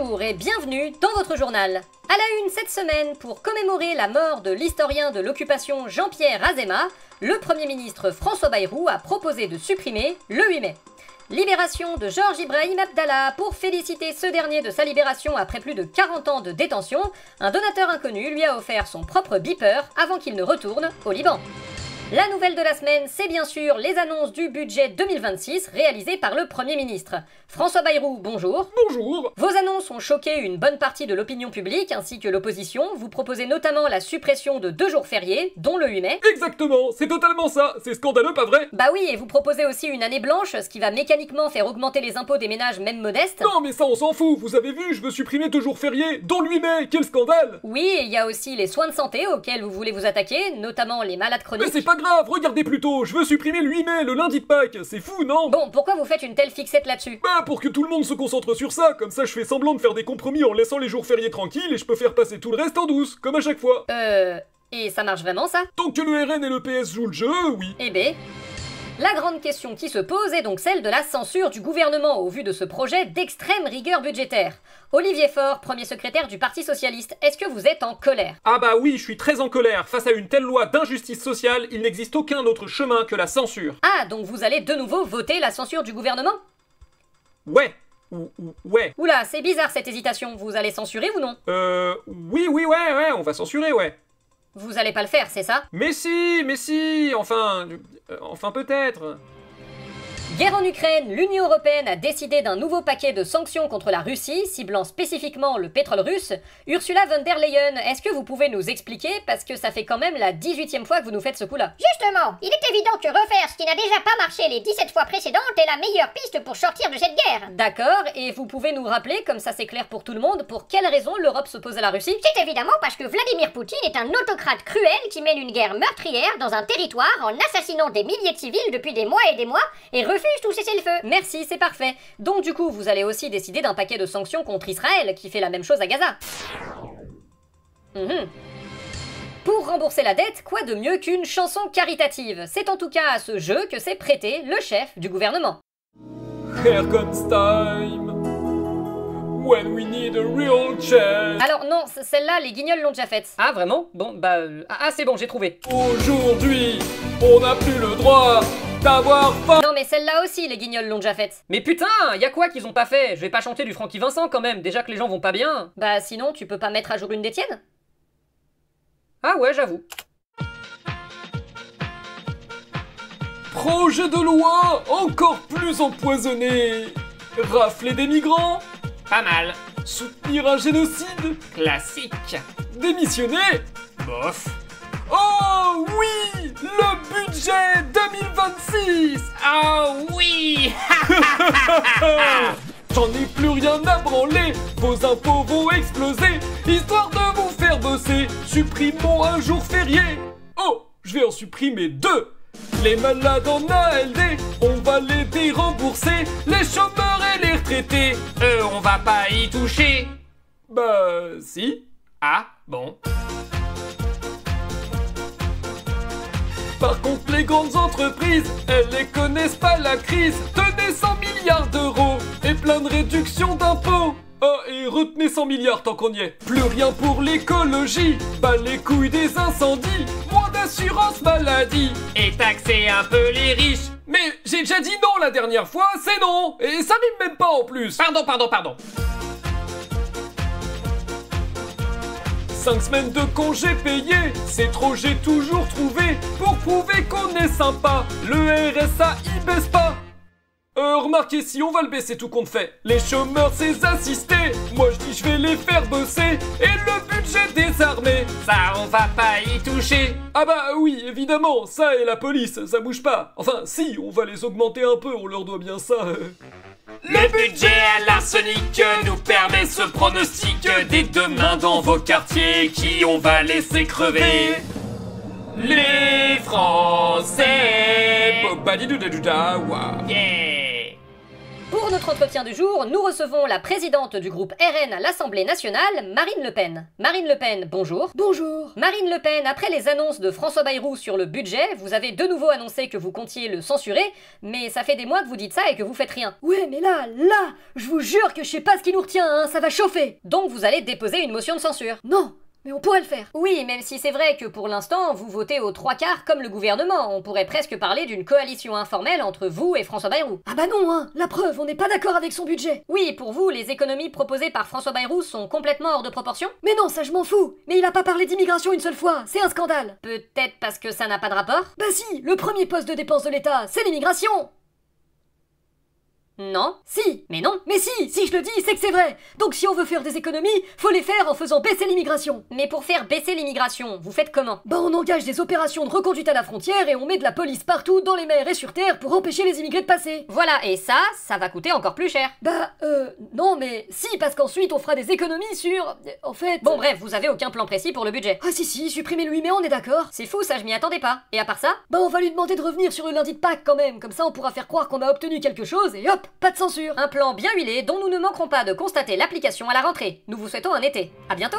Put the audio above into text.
Bonjour et bienvenue dans votre journal. À la une cette semaine, pour commémorer la mort de l'historien de l'occupation Jean-Pierre Azéma, le Premier ministre François Bayrou a proposé de supprimer le 8 mai. Libération de Georges Ibrahim Abdallah. Pour féliciter ce dernier de sa libération après plus de 40 ans de détention, un donateur inconnu lui a offert son propre beeper avant qu'il ne retourne au Liban. La nouvelle de la semaine, c'est bien sûr les annonces du budget 2026 réalisées par le Premier ministre. François Bayrou, bonjour. Bonjour. Vos annonces ont choqué une bonne partie de l'opinion publique ainsi que l'opposition. Vous proposez notamment la suppression de 2 jours fériés, dont le 8 mai. Exactement, c'est totalement ça. C'est scandaleux, pas vrai? Bah oui, et vous proposez aussi une année blanche, ce qui va mécaniquement faire augmenter les impôts des ménages même modestes. Non mais ça on s'en fout, vous avez vu, je veux supprimer 2 jours fériés, dont le 8 mai, quel scandale! Oui, et il y a aussi les soins de santé auxquels vous voulez vous attaquer, notamment les malades chroniques. Mais c'est pas grave, regardez plutôt, je veux supprimer le 8 mai, le lundi de Pâques, c'est fou, non? Bon, pourquoi vous faites une telle fixette là-dessus? Bah pour que tout le monde se concentre sur ça, comme ça je fais semblant de faire des compromis en laissant les jours fériés tranquilles et je peux faire passer tout le reste en douce, comme à chaque fois. Et ça marche vraiment ça? Tant que le RN et le PS jouent le jeu, oui. Eh ben... La grande question qui se pose est donc celle de la censure du gouvernement au vu de ce projet d'extrême rigueur budgétaire. Olivier Faure, premier secrétaire du Parti Socialiste, est-ce que vous êtes en colère? Ah bah oui, je suis très en colère. Face à une telle loi d'injustice sociale, il n'existe aucun autre chemin que la censure. Ah, donc vous allez de nouveau voter la censure du gouvernement? Ouais. Ouais. Oula, c'est bizarre cette hésitation, vous allez censurer ou non? Oui, ouais, on va censurer, ouais. Vous allez pas le faire, c'est ça? Mais si, enfin peut-être. Guerre en Ukraine, l'Union Européenne a décidé d'un nouveau paquet de sanctions contre la Russie, ciblant spécifiquement le pétrole russe. Ursula von der Leyen, est-ce que vous pouvez nous expliquer, parce que ça fait quand même la 18e fois que vous nous faites ce coup-là? Justement, il est évident que refaire ce qui n'a déjà pas marché les 17 fois précédentes est la meilleure piste pour sortir de cette guerre. D'accord, et vous pouvez nous rappeler, comme ça c'est clair pour tout le monde, pour quelle raison l'Europe s'oppose à la Russie? C'est évidemment parce que Vladimir Poutine est un autocrate cruel qui mène une guerre meurtrière dans un territoire en assassinant des milliers de civils depuis des mois et refuse tout cessez-le-feu. Merci, c'est parfait. Donc du coup, vous allez aussi décider d'un paquet de sanctions contre Israël, qui fait la même chose à Gaza. Pour rembourser la dette, quoi de mieux qu'une chanson caritative? C'est en tout cas à ce jeu que s'est prêté le chef du gouvernement. Here comes time, when we need a real change. Alors non, celle-là, les guignols l'ont déjà faite. Ah vraiment? Bon, bah... Ah c'est bon, j'ai trouvé. Aujourd'hui, on n'a plus le droit d'avoir faim. Non mais celle-là aussi, les guignols l'ont déjà faite. Mais putain, y a quoi qu'ils ont pas fait? Je vais pas chanter du Francky Vincent quand même, déjà que les gens vont pas bien. Bah sinon, tu peux pas mettre à jour une des tiennes? Ah ouais, j'avoue. Projet de loi encore plus empoisonné. Rafler des migrants. Pas mal. Soutenir un génocide. Classique. Démissionner. Bof. Oh oui, le budget 2026. Ah oui. J'en ai plus rien à branler, vos impôts vont exploser, histoire de vous faire bosser, supprimons un jour férié. Oh, je vais en supprimer 2. Les malades en ALD, on va les dérembourser, les chômeurs et les retraités, Eux, on va pas y toucher. bah si. Ah, bon. Par contre, les grandes entreprises, elles les connaissent pas la crise. Tenez 100 milliards d'euros et plein de réductions d'impôts. Oh, et retenez 100 milliards tant qu'on y est. Plus rien pour l'écologie, bah les couilles des incendies. Moins d'assurance maladie. Et taxer un peu les riches. Mais j'ai déjà dit non la dernière fois, c'est non. Et ça rime même pas en plus. Pardon. 5 semaines de congés payés, c'est trop, j'ai toujours trouvé. Pour prouver qu'on est sympa, le RSA il baisse pas. Remarquez, si on va le baisser tout compte fait, les chômeurs c'est assistés. Moi je dis je vais les faire bosser. Et le budget des armées, Ça, on va pas y toucher. ah bah oui évidemment, ça et la police, ça bouge pas. Enfin si, on va les augmenter un peu, on leur doit bien ça. Le budget à l'arsenic nous permet ce pronostic dès demain dans vos quartiers qui on va laisser crever. Les Français. Badidoudaouda, waouh. Yeah. Pour notre notre entretien du jour, nous recevons la présidente du groupe RN à l'Assemblée nationale, Marine Le Pen. Marine Le Pen, bonjour. Bonjour. Marine Le Pen, après les annonces de François Bayrou sur le budget, vous avez de nouveau annoncé que vous comptiez le censurer, mais ça fait des mois que vous dites ça et que vous faites rien. Ouais, mais là, je vous jure que je sais pas ce qui nous retient, hein, ça va chauffer. Donc vous allez déposer une motion de censure. Non, mais on pourrait le faire. Oui, même si c'est vrai que pour l'instant, vous votez aux 3/4 comme le gouvernement. On pourrait presque parler d'une coalition informelle entre vous et François Bayrou. Ah bah non, hein, la preuve, on n'est pas d'accord avec son budget. Oui, pour vous, les économies proposées par François Bayrou sont complètement hors de proportion. Mais non, ça je m'en fous. Mais il a pas parlé d'immigration une seule fois, c'est un scandale. Peut-être parce que ça n'a pas de rapport? Bah si, le premier poste de dépense de l'État, c'est l'immigration. Non. Si. Mais non. Mais si je le dis, c'est que c'est vrai. Donc si on veut faire des économies, faut les faire en faisant baisser l'immigration. Mais pour faire baisser l'immigration, vous faites comment? Bah on engage des opérations de reconduite à la frontière et on met de la police partout dans les mers et sur terre pour empêcher les immigrés de passer. Voilà, et ça va coûter encore plus cher. Bah non mais si, parce qu'ensuite on fera des économies sur... En fait... Bon bref, vous avez aucun plan précis pour le budget. Ah si, supprimer le 8 mai, on est d'accord. C'est fou, ça je m'y attendais pas. Et à part ça? Bah on va lui demander de revenir sur le lundi de Pâques quand même, comme ça on pourra faire croire qu'on a obtenu quelque chose et hop, pas de censure. Un plan bien huilé dont nous ne manquerons pas de constater l'application à la rentrée. Nous vous souhaitons un été. À bientôt!